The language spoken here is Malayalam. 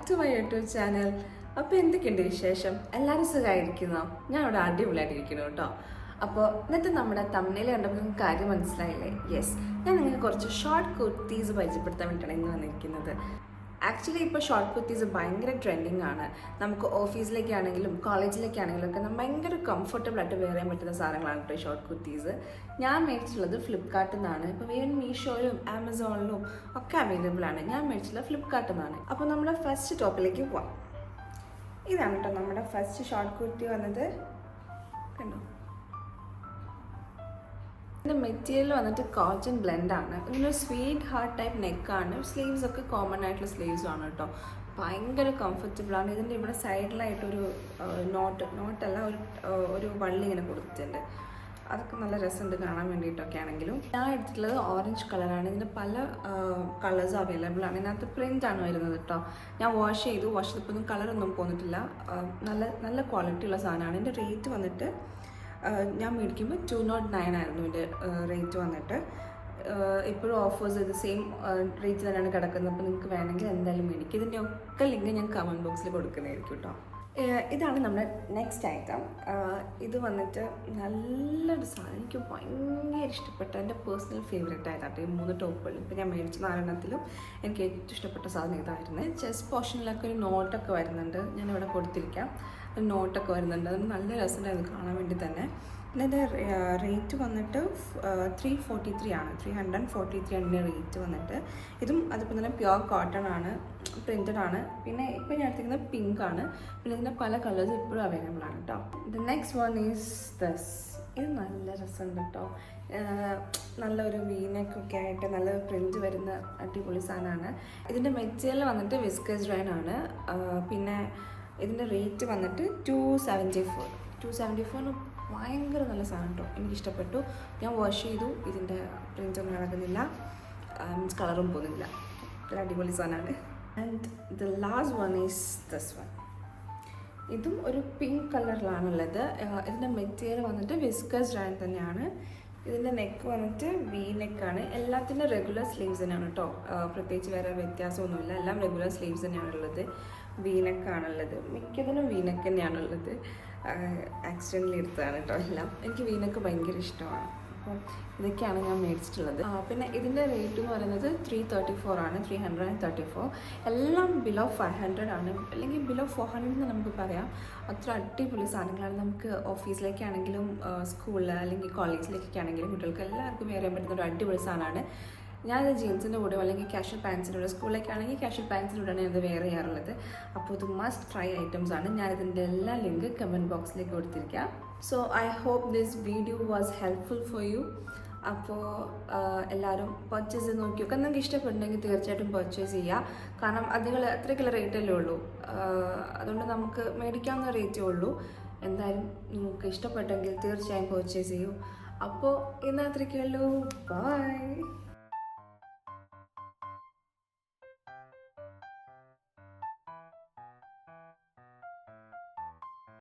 To my YouTube channel. അപ്പോൾ എന്തൊക്കെയുണ്ട് വിശേഷം? എല്ലാവരും സുഖമായിരിക്കുന്നോ? ഞാൻ ഇവിടെ അടിപൊളിയായിട്ടിരിക്കുന്നു കേട്ടോ. അപ്പോൾ ഇന്നത്തെ നമ്മുടെ തമിഴിൽ കണ്ടപ്പോൾ നിങ്ങൾക്ക് കാര്യം മനസ്സിലായില്ലേ? യെസ്, ഞാൻ നിങ്ങൾക്ക് കുറച്ച് ഷോർട്ട് കുർത്തീസ് പരിചയപ്പെടുത്താൻ വേണ്ടിയിട്ടാണ് ഇന്ന് വന്നിരിക്കുന്നത്. ആക്ച്വലി ഇപ്പോൾ ഷോർട്ട് കുർത്തീസ് ഭയങ്കര ട്രെൻഡിങ് ആണ്. നമുക്ക് ഓഫീസിലേക്കാണെങ്കിലും കോളേജിലേക്കാണെങ്കിലും ഒക്കെ ഭയങ്കര കംഫർട്ടബിൾ ആയിട്ട് വെയർ ചെയ്യാൻ പറ്റുന്ന സാധനങ്ങളാണ് കേട്ടോ ഷോർട്ട് കുർത്തീസ്. ഞാൻ മേടിച്ചിട്ടുള്ളത് ഫ്ലിപ്കാർട്ടിൽ നിന്നാണ്. ഇപ്പോൾ ഈവൻ മീഷോയിലും ആമസോണിലും ഒക്കെ അവൈലബിൾ ആണ്. ഞാൻ മേടിച്ചിട്ടുള്ളത് ഫ്ലിപ്കാർട്ടിൽ നിന്നാണ്. അപ്പോൾ നമ്മുടെ ഫസ്റ്റ് ടോപ്പിലേക്ക് പോവാം. ഇതാണ് കേട്ടോ നമ്മുടെ ഫസ്റ്റ് ഷോർട്ട് കുർത്തി വന്നത്. കണ്ടോ, ഇതിൻ്റെ മെറ്റീരിയൽ വന്നിട്ട് കോട്ടൺ ബ്ലെൻഡാണ്. ഇതിൻ്റെ സ്വീറ്റ് ഹാർട്ട് ടൈപ്പ് നെക്കാണ്. സ്ലീവ്സ് ഒക്കെ കോമൺ ആയിട്ടുള്ള സ്ലീവ്സ് ആണ് കേട്ടോ. ഭയങ്കര കംഫർട്ടബിളാണ്. ഇതിൻ്റെ ഇവിടെ സൈഡിലായിട്ടൊരു നോട്ടല്ല ഒരു വള്ളി ഇങ്ങനെ കൊടുത്തിട്ടുണ്ട്. അതൊക്കെ നല്ല രസമുണ്ട് കാണാൻ വേണ്ടിയിട്ടൊക്കെ ആണെങ്കിലും. ഞാൻ എടുത്തിട്ടുള്ളത് ഓറഞ്ച് കളറാണ്. ഇതിൻ്റെ പല കളേഴ്സ് അവൈലബിൾ ആണ്. ഇതിനകത്ത് പ്രിൻ്റാണ് വരുന്നത് കേട്ടോ. ഞാൻ വാഷ് ചെയ്തപ്പോൾ ഒന്നും കളറൊന്നും പോന്നിട്ടില്ല. നല്ല ക്വാളിറ്റി ഉള്ള സാധനമാണ്. ഇതിൻ്റെ റേറ്റ് വന്നിട്ട് ഞാൻ മേടിക്കുമ്പോൾ 209 ആയിരുന്നു ഇതിൻ്റെ റേറ്റ് വന്നിട്ട്. ഇപ്പോഴും ഓഫേഴ്സ് ഇത് സെയിം റേറ്റ് തന്നെയാണ് കിടക്കുന്നത്. അപ്പോൾ നിങ്ങൾക്ക് വേണമെങ്കിൽ എന്തായാലും മേടിക്കും. ഇതിൻ്റെ ഒക്കെ ലിങ്ക് ഞാൻ കമൻറ്റ് ബോക്സിൽ കൊടുക്കുന്നതായിരിക്കും കേട്ടോ. ഇതാണ് നമ്മുടെ നെക്സ്റ്റ് ഐറ്റം. ഇത് വന്നിട്ട് നല്ലൊരു സാധനം, എനിക്ക് ഭയങ്കര ഇഷ്ടപ്പെട്ട എൻ്റെ പേഴ്സണൽ ഫേവറേറ്റ് ആയതാട്ടെ ഈ 3 ടോപ്പുകൾ. ഇപ്പോൾ ഞാൻ മേടിച്ച 4 എനിക്ക് ഏറ്റവും ഇഷ്ടപ്പെട്ട സാധനം ഇതായിരുന്നു. ചെസ്റ്റ് പോർഷനിലൊക്കെ ഒരു നോട്ടൊക്കെ വരുന്നുണ്ട്. ഞാനിവിടെ കൊടുത്തിരിക്കാം. ഒരു നോട്ടൊക്കെ വരുന്നുണ്ട്. അത് നല്ല രസമുണ്ടായിരുന്നു കാണാൻ വേണ്ടി തന്നെ. ഇതിൻ്റെ റേറ്റ് വന്നിട്ട് 343 ആണ്. 343 ആണ് ഇതിൻ്റെ റേറ്റ് വന്നിട്ട്. ഇതും അതിപ്പോൾ തന്നെ പ്യുവർ കോട്ടൺ ആണ്, പ്രിൻറ്റഡ് ആണ്. പിന്നെ ഇപ്പോൾ ഞാൻ എടുത്തിരിക്കുന്നത് പിങ്ക് ആണ്. പിന്നെ ഇതിൻ്റെ പല കളേഴ്സ് ഇപ്പോഴും അവൈലബിൾ ആണ് കേട്ടോ. The next one is this. ഇത് നല്ല രസമുണ്ട് കേട്ടോ. നല്ലൊരു വീനക്കൊക്കെ ആയിട്ട് നല്ല പ്രിൻറ്റ് വരുന്ന അടിപൊളി സാധനമാണ്. ഇതിൻ്റെ മെറ്റീരിയൽ വന്നിട്ട് വിസ്കസ് റൈൻ ആണ്. പിന്നെ ഇതിൻ്റെ റേറ്റ് വന്നിട്ട് 274 ഭയങ്കര നല്ല സാധനം കേട്ടോ. എനിക്കിഷ്ടപ്പെട്ടു. ഞാൻ വാഷ് ചെയ്തു. ഇതിൻ്റെ പ്രിൻ്റ് ഒന്നും നടക്കുന്നില്ല, മീൻസ് കളറും പോകുന്നില്ല. ഒരു അടിപൊളി സാധനമാണ്. And the last one is this one. ഇതും ഒരു പിങ്ക് കളറിലാണുള്ളത്. ഇതിൻ്റെ മെറ്റീരിയൽ വന്നിട്ട് വിസ്കസ് റൈൻ തന്നെയാണ്. ഇതിൻ്റെ നെക്ക് വന്നിട്ട് വി നെക്കാണ്. എല്ലാത്തിൻ്റെ റെഗുലർ സ്ലീവ്സ് തന്നെയാണ് കേട്ടോ. പ്രത്യേകിച്ച് വേറെ വ്യത്യാസമൊന്നുമില്ല. എല്ലാം റെഗുലർ സ്ലീവ്സ് തന്നെയാണുള്ളത്. വി നെക്കാണുള്ളത്. മിക്കതിനും വി നെക്ക് തന്നെയാണുള്ളത്. ആക്സിഡൻ്റലി എടുത്തതാണ് കേട്ടോ എല്ലാം. എനിക്ക് വി നെക്ക് ഭയങ്കര ഇഷ്ടമാണ്. അപ്പോൾ ഇതൊക്കെയാണ് ഞാൻ മേടിച്ചിട്ടുള്ളത്. പിന്നെ ഇതിൻ്റെ റേറ്റ് എന്ന് പറയുന്നത് 334 ആണ്. 334. എല്ലാം ബിലോ 500 ആണ്, അല്ലെങ്കിൽ ബിലോ 400 എന്ന് നമുക്ക് പറയാം. അത്ര അടിപൊളി സാധനങ്ങളാണ്. നമുക്ക് ഓഫീസിലേക്കാണെങ്കിലും സ്കൂളിൽ അല്ലെങ്കിൽ കോളേജിലേക്കൊക്കെ ആണെങ്കിലും കുട്ടികൾക്ക് എല്ലാവർക്കും വെയർ ചെയ്യാൻ പറ്റുന്ന ഒരു അടിപൊളി സാധനമാണ്. ഞാനത് ജീൻസിൻ്റെ കൂടെയോ അല്ലെങ്കിൽ കാഷ്വൽ പാൻസിൻ്റെ കൂടെ, സ്കൂളിലേക്കാണെങ്കിൽ കാഷ്വൽ പാൻസിൻ്റെ കൂടെയാണ് ഞാനത് വെയർ ചെയ്യാറുള്ളത്. അപ്പോൾ ഇത് മസ്റ്റ് ട്രൈ ഐറ്റംസ് ആണ്. ഞാനിതിൻ്റെ എല്ലാ ലിങ്ക് കമൻറ്റ് ബോക്സിലേക്ക് കൊടുത്തിരിക്കാം. So I hope this video was helpful for you. അപ്പോൾ എല്ലാവരും പർച്ചേസ് ചെയ്ത് നോക്കിയൊക്കെ നിങ്ങൾക്ക് ഇഷ്ടപ്പെടുന്നെങ്കിൽ തീർച്ചയായിട്ടും പർച്ചേസ് ചെയ്യുക. കാരണം അത്രയ്ക്കുള്ള റേറ്റല്ലേ ഉള്ളൂ. അതുകൊണ്ട് നമുക്ക് മേടിക്കാവുന്ന റേറ്റേ ഉള്ളൂ. എന്തായാലും നിങ്ങൾക്ക് ഇഷ്ടപ്പെട്ടെങ്കിൽ തീർച്ചയായും പർച്ചേസ് ചെയ്യൂ. അപ്പോൾ ഇന്ന് അത്രയ്ക്കേ ഉള്ളൂ. ബൈ.